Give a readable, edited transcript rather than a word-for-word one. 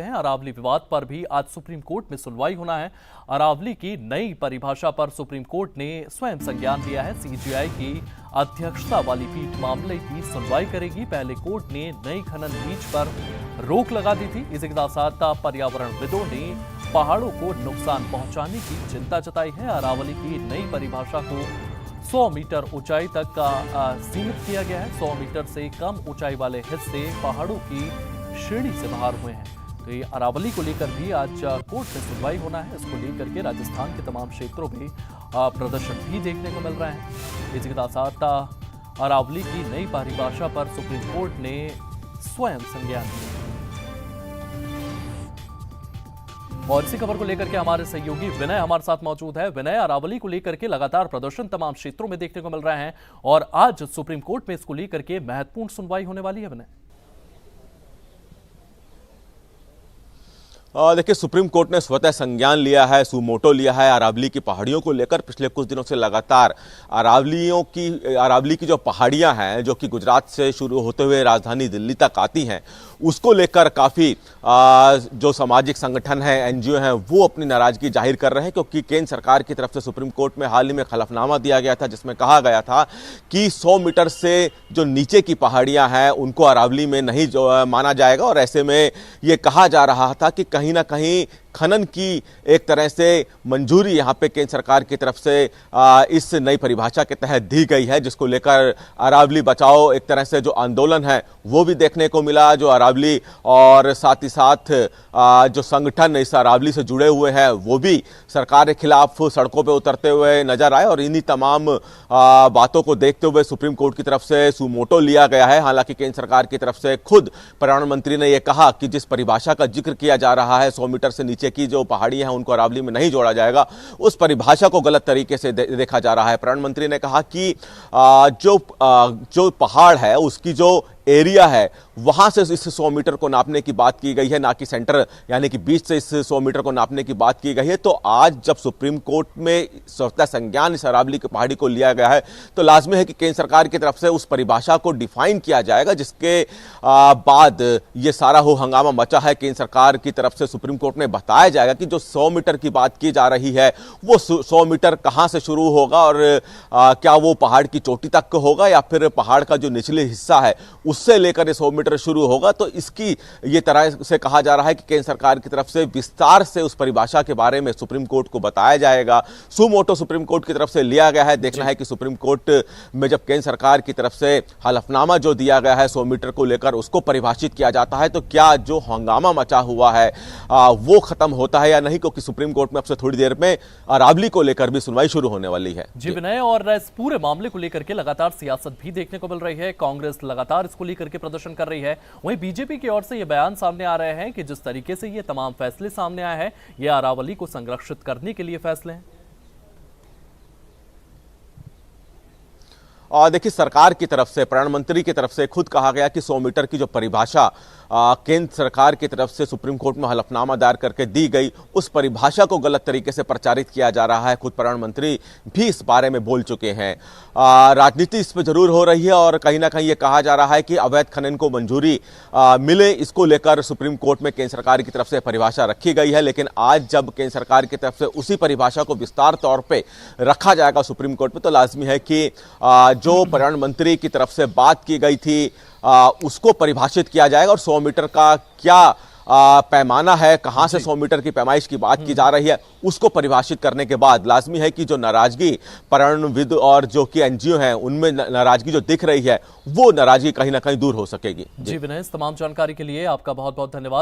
हैं। अरावली विवाद पर भी आज सुप्रीम कोर्ट में सुनवाई होना है। अरावली की नई परिभाषा पर सुप्रीम कोर्ट ने स्वयं संज्ञान लिया है। सीजेआई की अध्यक्षता वाली पीठ मामले की सुनवाई करेगी। पहले कोर्ट ने नई खनन बीच पर रोक लगा दी थी। इसी के साथ पर्यावरणविदों ने पहाड़ों को नुकसान पहुंचाने की चिंता जताई है। अरावली की नई परिभाषा को 100 मीटर ऊंचाई तक सीमित किया गया है। 100 मीटर से कम ऊंचाई वाले हिस्से पहाड़ों की श्रेणी से बाहर हुए हैं। तो ये अरावली को लेकर भी आज कोर्ट में सुनवाई होना है। इसको लेकर के राजस्थान के तमाम क्षेत्रों में प्रदर्शन भी देखने को मिल रहे हैं। इसी के साथ अरावली की नई परिभाषा पर सुप्रीम कोर्ट ने स्वयं संज्ञान लिया। और इसी खबर को लेकर के हमारे सहयोगी विनय हमारे साथ मौजूद है। विनय, अरावली को लेकर के लगातार प्रदर्शन तमाम क्षेत्रों में देखने को मिल रहे हैं और आज सुप्रीम कोर्ट में इसको लेकर के महत्वपूर्ण सुनवाई होने वाली है। विनय, देखिए, सुप्रीम कोर्ट ने स्वतः संज्ञान लिया है, सुमोटो लिया है अरावली की पहाड़ियों को लेकर। पिछले कुछ दिनों से लगातार अरावली की जो पहाड़ियां हैं, जो कि गुजरात से शुरू होते हुए राजधानी दिल्ली तक आती हैं, उसको लेकर काफ़ी जो सामाजिक संगठन है, एनजीओ हैं, वो अपनी नाराजगी जाहिर कर रहे हैं। क्योंकि केंद्र सरकार की तरफ से सुप्रीम कोर्ट में हाल ही में हलफनामा दिया गया था, जिसमें कहा गया था कि 100 मीटर से जो नीचे की पहाड़ियां हैं उनको अरावली में नहीं माना जाएगा। और ऐसे में ये कहा जा रहा था कि कहीं ना कहीं खनन की एक तरह से मंजूरी यहां पे केंद्र सरकार की तरफ से इस नई परिभाषा के तहत दी गई है, जिसको लेकर अरावली बचाओ एक तरह से जो आंदोलन है वो भी देखने को मिला। जो अरावली और साथ ही साथ जो संगठन इस अरावली से जुड़े हुए हैं वो भी सरकार के खिलाफ सड़कों पे उतरते हुए नजर आए। और इन्हीं तमाम बातों को देखते हुए सुप्रीम कोर्ट की तरफ से सुमोटो लिया गया है। हालांकि केंद्र सरकार की तरफ से खुद पर्यावरण मंत्री ने यह कहा कि जिस परिभाषा का जिक्र किया जा रहा है, 100 मीटर से नीचे की जो पहाड़ी हैं उनको अरावली में नहीं जोड़ा जाएगा, उस परिभाषा को गलत तरीके से देखा जा रहा है। पर्यावरण मंत्री ने कहा कि जो पहाड़ है उसकी जो एरिया है वहां से इस 100 मीटर को नापने की बात की गई है, ना कि सेंटर यानी कि बीच से इस 100 मीटर को नापने की बात की गई है। तो आज जब सुप्रीम कोर्ट में स्वतः संज्ञान इस अरावली की पहाड़ी को लिया गया है, तो लाजमी है कि केंद्र सरकार की तरफ से उस परिभाषा को डिफाइन किया जाएगा, जिसके बाद ये सारा हो हंगामा मचा है। केंद्र सरकार की तरफ से सुप्रीम कोर्ट में बताया जाएगा कि जो 100 मीटर की बात की जा रही है वो 100 मीटर कहां से शुरू होगा और क्या वो पहाड़ की चोटी तक होगा या फिर पहाड़ का जो निचले हिस्सा है उससे लेकर 100 मीटर शुरू होगा। तो इसकी ये तरह से कहा जा रहा है कि केंद्र सरकार की तरफ से विस्तार से उस परिभाषा के बारे में सुप्रीम कोर्ट को बताया जाएगा। सुमोटो सुप्रीम कोर्ट की तरफ से लिया गया है। देखना है कि सुप्रीम कोर्ट में जब केंद्र सरकार की तरफ से हलफनामा जो दिया गया है 100 मीटर को लेकर उसको परिभाषित किया जाता है, तो क्या जो हंगामा मचा हुआ है वो खत्म होता है या नहीं। क्योंकि सुप्रीम कोर्ट में अब से थोड़ी देर में अरावली को लेकर भी सुनवाई शुरू होने वाली है। जी विनय, और इस पूरे मामले को लेकर के लगातार सियासत भी देखने को मिल रही है। कांग्रेस लगातार इसको लेकर के प्रदर्शन कर रही है। वहीं बीजेपी की ओर से ये बयान सामने आ रहे हैं कि जिस तरीके से ये तमाम फैसले सामने आए हैं, ये अरावली को संरक्षित करने के लिए फैसले हैं। देखिए, सरकार की तरफ से, पर्यावरण मंत्री की तरफ से खुद कहा गया कि 100 मीटर की जो परिभाषा केंद्र सरकार की तरफ से सुप्रीम कोर्ट में हलफनामा दायर करके दी गई, उस परिभाषा को गलत तरीके से प्रचारित किया जा रहा है। खुद पर्यावरण मंत्री भी इस बारे में बोल चुके हैं। राजनीति इस पर जरूर हो रही है और कहीं ना कहीं ये कहा जा रहा है कि अवैध खनन को मंजूरी मिले, इसको लेकर सुप्रीम कोर्ट में केंद्र सरकार की तरफ से परिभाषा रखी गई है। लेकिन आज जब केंद्र सरकार की तरफ से उसी परिभाषा को विस्तार तौर पर रखा जाएगा सुप्रीम कोर्ट में, तो लाजमी है कि जो पर्यावरण मंत्री की तरफ से बात की गई थी उसको परिभाषित किया जाएगा। और 100 मीटर का क्या पैमाना है, कहां से 100 मीटर की पैमाइश की बात की जा रही है, उसको परिभाषित करने के बाद लाजमी है कि जो नाराजगी पर्यावरणविद और जो कि एनजीओ हैं उनमें नाराजगी जो दिख रही है वो नाराजगी कहीं ना कहीं दूर हो सकेगी। जी विनय, इस तमाम जानकारी के लिए आपका बहुत बहुत धन्यवाद।